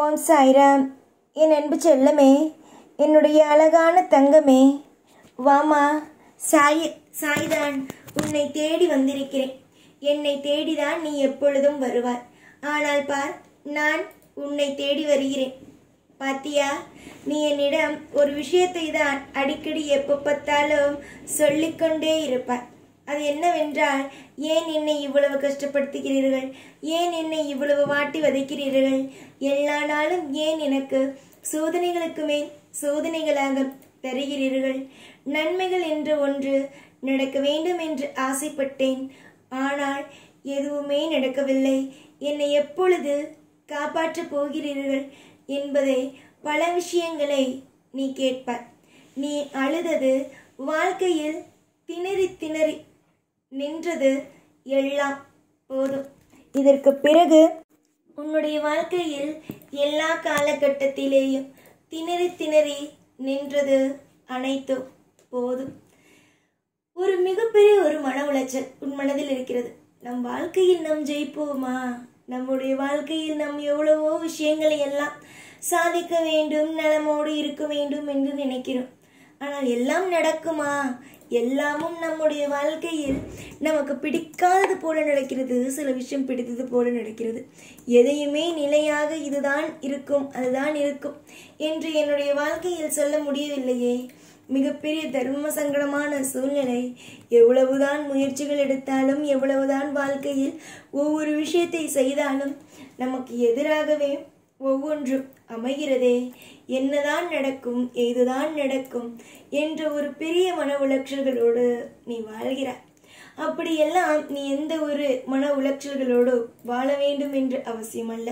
ஓம் சாய்ராம். என் அன்பு செல்லமே, என்னுடைய அழகான தங்கமே, வாமா. சாய்தான் உன்னை தேடி வந்திருக்கிறேன். என்னை தேடிதான் நீ எப்பொழுதும் வருவாய். ஆனால் பார், நான் உன்னை தேடி வருகிறேன். பாத்தியா, நீ என்னிடம் ஒரு விஷயத்தை தான் அடிக்கடி எப்போ பார்த்தாலும் சொல்லிக்கொண்டே இருப்பாய். அது என்னவென்றால், ஏன் என்னை இவ்வளவு கஷ்டப்படுத்துகிறீர்கள், ஏன் என்னை இவ்வளவு வாட்டி வதைக்கிறீர்கள், எல்லா நாளும் ஏன் எனக்கு சோதனைகளுக்கு மேல் சோதனைகளாக தருகிறீர்கள். நன்மைகள் என்று ஒன்று நடக்க வேண்டும் என்று ஆசைப்பட்டேன். ஆனால் எதுவுமே நடக்கவில்லை. என்னை எப்பொழுது காப்பாற்றப் போகிறீர்கள் என்பதை பல விஷயங்களை நீ கேட்பாய். நீ அழுதது, வாழ்க்கையில் திணறி திணறி நின்றது எல்லாம் போதும். இதற்கு பிறகு உன்னுடைய வாழ்க்கையில் எல்லா காலகட்டத்திலேயும் திணறி திணறி நின்றது அனைத்தும் போதும். ஒரு மிகப்பெரிய ஒரு மன உளைச்சல் உன் மனதில் இருக்கிறது. நம் வாழ்க்கையில் நாம் ஜெயிப்போமா, நம்முடைய வாழ்க்கையில் நாம் எவ்வளவோ விஷயங்களை எல்லாம் சாதிக்க வேண்டும், நலமோடு இருக்க வேண்டும் என்று நினைக்கிறோம். ஆனால் எல்லாம் நடக்குமா? எல்லாமும் நம்முடைய வாழ்க்கையில் நமக்கு பிடிக்காதது போல நடக்கிறது, சில விஷயம் பிடித்தது போல நடக்கிறது. எதையுமே நிலையாக இதுதான் இருக்கும், அதுதான் இருக்கும் என்று என்னுடைய வாழ்க்கையில் சொல்ல முடியவில்லையே. மிகப்பெரிய தர்ம சங்கடமான சூழ்நிலை. எவ்வளவுதான் முயற்சிகள் எடுத்தாலும், எவ்வளவுதான் வாழ்க்கையில் ஒவ்வொரு விஷயத்தை செய்தாலும் நமக்கு எதிராகவே ஒவ்வொன்றும் அமைகிறதே. என்னதான் நடக்கும், ஏதுதான் நடக்கும் என்ற ஒரு பெரிய மன உளைச்சல்களோடு நீ வாழ்கிறாய். அப்படியெல்லாம் நீ எந்த ஒரு மன உளைச்சல்களோடு வாழ வேண்டும் என்று அவசியம் அல்ல.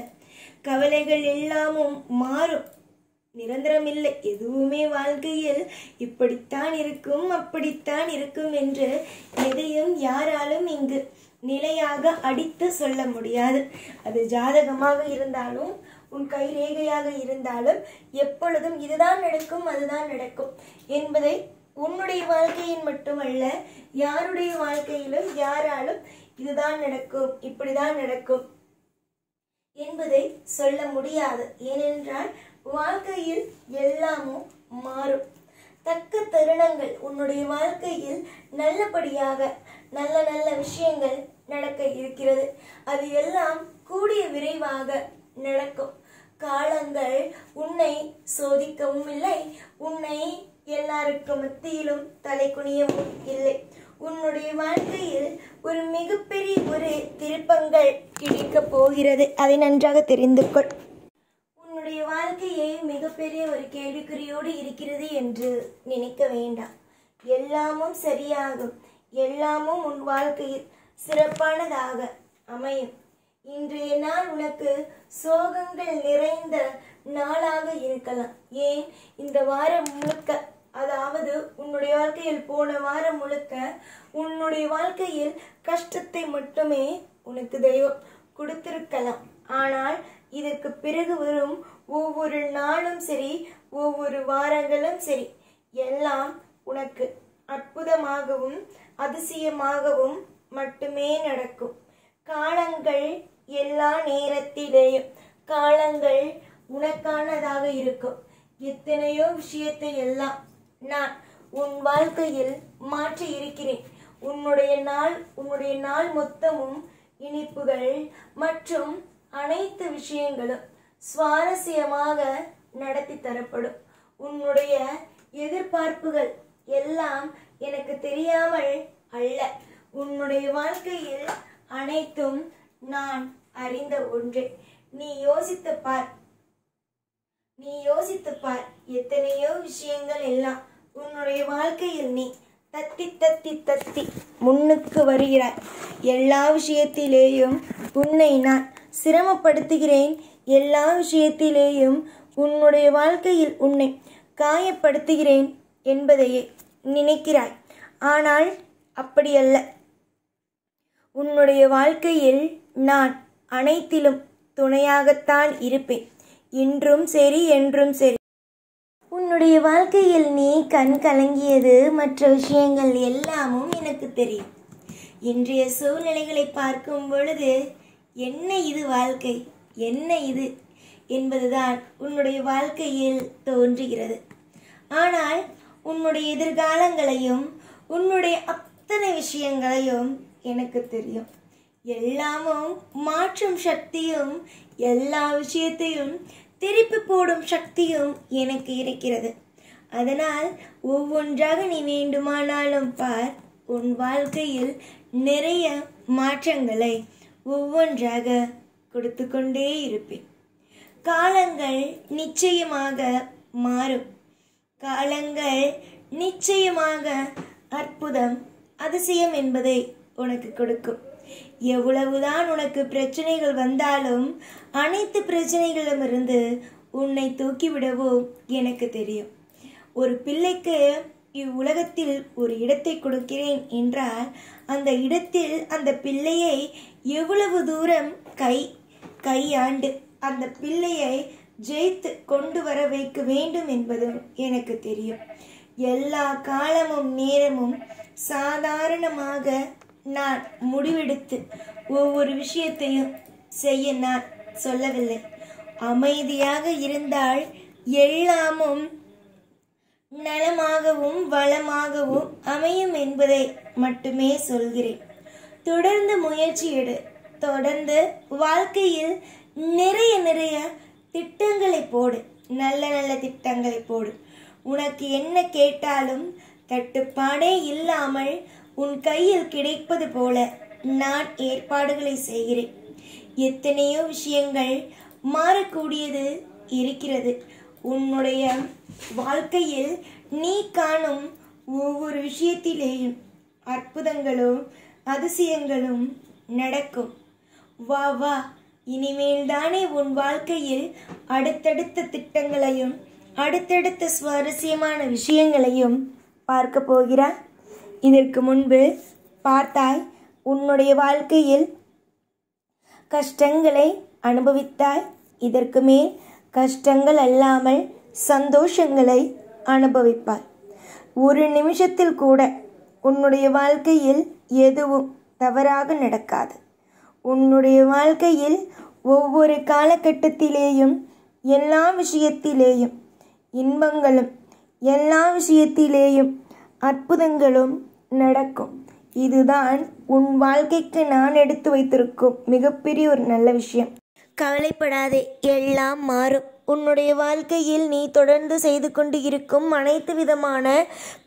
கவலைகள் எல்லாமும் மாறும், நிரந்தரம் இல்லை. எதுவுமே வாழ்க்கையில் இப்படித்தான் இருக்கும், அப்படித்தான் இருக்கும் என்று எதையும் யாராலும் இங்கு நிலையாக அடித்து சொல்ல முடியாது. அது ஜாதகமாக இருந்தாலும், உன் கை ரேகையாக இருந்தாலும், எப்பொழுதும் இதுதான் நடக்கும், அதுதான் நடக்கும் என்பதை உன்னுடைய வாழ்க்கையில் மட்டுமல்ல, யாருடைய வாழ்க்கையிலும் யாராலும் இதுதான் நடக்கும், இப்படிதான் நடக்கும் என்பதை சொல்ல முடியாது. ஏனென்றால் வாழ்க்கையில் எல்லாமும் மாறும். தக்க தருணங்கள் உன்னுடைய வாழ்க்கையில் நல்லபடியாக நல்ல நல்ல விஷயங்கள் நடக்க இருக்கிறது. அது எல்லாம் கூடிய விரைவாக நடக்கும். காலங்கள் உன்னை சோதிக்கவும் இல்லை, உன்னை எல்லாருக்கும் மத்தியிலும் தலை குனியவும் இல்லை. உன்னுடைய வாழ்க்கையில் ஒரு மிகப்பெரிய ஒரு திருப்பங்கள் கிடைக்கப் போகிறது. அதை நன்றாக தெரிந்து கொள். உன்னுடைய வாழ்க்கையை மிகப்பெரிய ஒரு கேள்விக்குறியோடு இருக்கிறது என்று நினைக்க வேண்டாம். எல்லாமும் சரியாகும். எல்லாமும் உன் வாழ்க்கையில் சிறப்பானதாக அமையும். இன்றைய நாள் உனக்கு சோகங்கள் நிறைந்த நாளாக இருக்கலாம். ஏன், இந்த வாரம் முழுக்க, அதாவது உன்னுடைய வாழ்க்கையில் போன வாரம் முழுக்க உன்னுடைய வாழ்க்கையில் கஷ்டத்தை மட்டுமே உனக்கு தெய்வம் கொடுத்திருக்கலாம். ஆனால் இதற்கு பிறகு வரும் ஒவ்வொரு நாளும் சரி, ஒவ்வொரு வாரங்களும் சரி, எல்லாம் உனக்கு அற்புதமாகவும் அதிசயமாகவும் மட்டுமே நடக்கும். காலங்கள் எல்லா நேரத்திலேயும் காலங்கள் உனக்கானதாக இருக்கும். எத்தனையோ விஷயத்தை எல்லாம் நான் உன் வாழ்க்கையில் மாற்றி இருக்கிறேன். உன்னுடைய நாள் மொத்தமும் இனிப்புகள் மற்றும் அனைத்து விஷயங்களும் சுவாரஸ்யமாக நடத்தி தரப்படும். உன்னுடைய எதிர்பார்ப்புகள் எல்லாம் எனக்கு தெரியாமல் அல்ல. உன்னுடைய வாழ்க்கையில் அனைத்தும் நான் அறிந்த ஒன்றே. நீ யோசித்து பார். எத்தனையோ விஷயங்கள் எல்லாம் உன்னுடைய வாழ்க்கையில் நீ தத்தி தத்தி தத்தி முன்னுக்கு வருகிறாய். எல்லா விஷயத்திலேயும் உன்னை நான் சிரமப்படுத்துகிறேன். எல்லா விஷயத்திலேயும் உன்னுடைய வாழ்க்கையில் உன்னை காயப்படுத்துகிறேன் என்பதையே நினைக்கிறாய். ஆனால் அப்படியல்ல. உன்னுடைய வாழ்க்கையில் நான் அனைத்திலும் துணையாகத்தான் இருப்பேன். இன்றும் சரி, என்றும் சரி. உன்னுடைய வாழ்க்கையில் நீ கண் கலங்கியது, மற்ற விஷயங்கள் எல்லாமும் எனக்கு தெரியும். இன்றைய சூழ்நிலைகளை பார்க்கும் பொழுது, என்ன இது வாழ்க்கை, என்ன இது என்பதுதான் உன்னுடைய வாழ்க்கையில் தோன்றுகிறது. ஆனால் உன்னுடைய எதிர்காலங்களையும் உன்னுடைய அத்தனை விஷயங்களையும் எனக்கு தெரியும். எல்லாமும் மாற்றும் சக்தியும் எல்லா விஷயத்தையும் திருப்பி போடும் சக்தியும் எனக்கு இருக்கிறது. அதனால் ஒவ்வொன்றாக நீ வேண்டுமானாலும் பார். உன் வாழ்க்கையில் நிறைய மாற்றங்களை ஒவ்வொன்றாக கொடுத்து கொண்டே இருப்பேன். காலங்கள் நிச்சயமாக மாறும். காலங்கள் நிச்சயமாக அற்புதம், அதிசயம் என்பதை உனக்கு கொடுக்கும். எவ்வளவுதான் உனக்கு பிரச்சனைகள் வந்தாலும் அனைத்து பிரச்சனைகளிலுமிருந்து உன்னை தூக்கிவிடவோ எனக்கு தெரியும். ஒரு பிள்ளைக்கு இவ்வுலகத்தில் ஒரு இடத்தை கொடுக்கிறேன் என்றால் அந்த இடத்தில் அந்த பிள்ளையை எவ்வளவு தூரம் கையாண்டு அந்த பிள்ளையை ஜெயித்து கொண்டு வர வைக்க வேண்டும் என்பதும் எனக்கு தெரியும். எல்லா காலமும் நேரமும் சாதாரணமாக நான் முடிவெடுத்து ஒவ்வொரு விஷயத்தையும் செய்ய நான் சொல்லவில்லை. அமைதியாக இருந்தால் எல்லாமும் நலமாகவும் வளமாகவும் அமையும் என்பதை மட்டுமே சொல்கிறேன். தொடர்ந்து முயற்சி எடு. தொடர்ந்து வாழ்க்கையில் நிறைய திட்டங்களை போடு. நல்ல நல்ல திட்டங்களை போடு. உனக்கு என்ன கேட்டாலும் தட்டுப்பாடே இல்லாமல் உன் கையில் கிடைப்பது போல நான் ஏற்பாடுகளை செய்கிறேன். எத்தனையோ விஷயங்கள் மாறக்கூடியது இருக்கிறது. உன்னுடைய வாழ்க்கையில் நீ காணும் ஒவ்வொரு விஷயத்திலேயும் அற்புதங்களும் அதிசயங்களும் நடக்கும். வா வா, இனிமேல் தானே உன் வாழ்க்கையில் அடுத்தடுத்த திட்டங்களையும் அடுத்தடுத்த சுவாரஸ்யமான விஷயங்களையும் பார்க்க போகிறாய். இதற்கு முன்பு பார்த்தாய், உன்னுடைய வாழ்க்கையில் கஷ்டங்களை அனுபவித்தாய். இதற்கு மேல் கஷ்டங்கள் அல்லாமல் சந்தோஷங்களை அனுபவிப்பாய். ஒரு நிமிஷத்தில் கூட உன்னுடைய வாழ்க்கையில் எதுவும் தவறாக நடக்காது. உன்னுடைய வாழ்க்கையில் ஒவ்வொரு காலகட்டத்திலேயும் எல்லா விஷயத்திலேயும் இன்பங்களும் எல்லா விஷயத்திலேயும் அற்புதங்களும் நடக்கும். இதுதான் உன் வாழ்க்கைக்கு நான் எடுத்து வைத்திருக்கும் மிகப்பெரிய ஒரு நல்ல விஷயம். கவலைப்படாதே, எல்லாம் மாறும். உன்னுடைய வாழ்க்கையில் நீ தொடர்ந்து செய்து கொண்டு இருக்கும் அனைத்து விதமான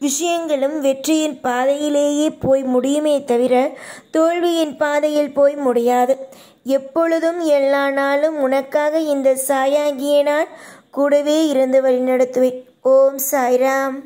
விஷயங்களும் வெற்றியின் பாதையிலேயே போய் முடியுமே தவிர தோல்வியின் பாதையில் போய் முடியாது. எப்பொழுதும் எல்லா நாளும் உனக்காக இந்த சாயாகிய நான் கூடவே இருந்து வழிநடத்துவேன். ஓம் சாய்ராம்.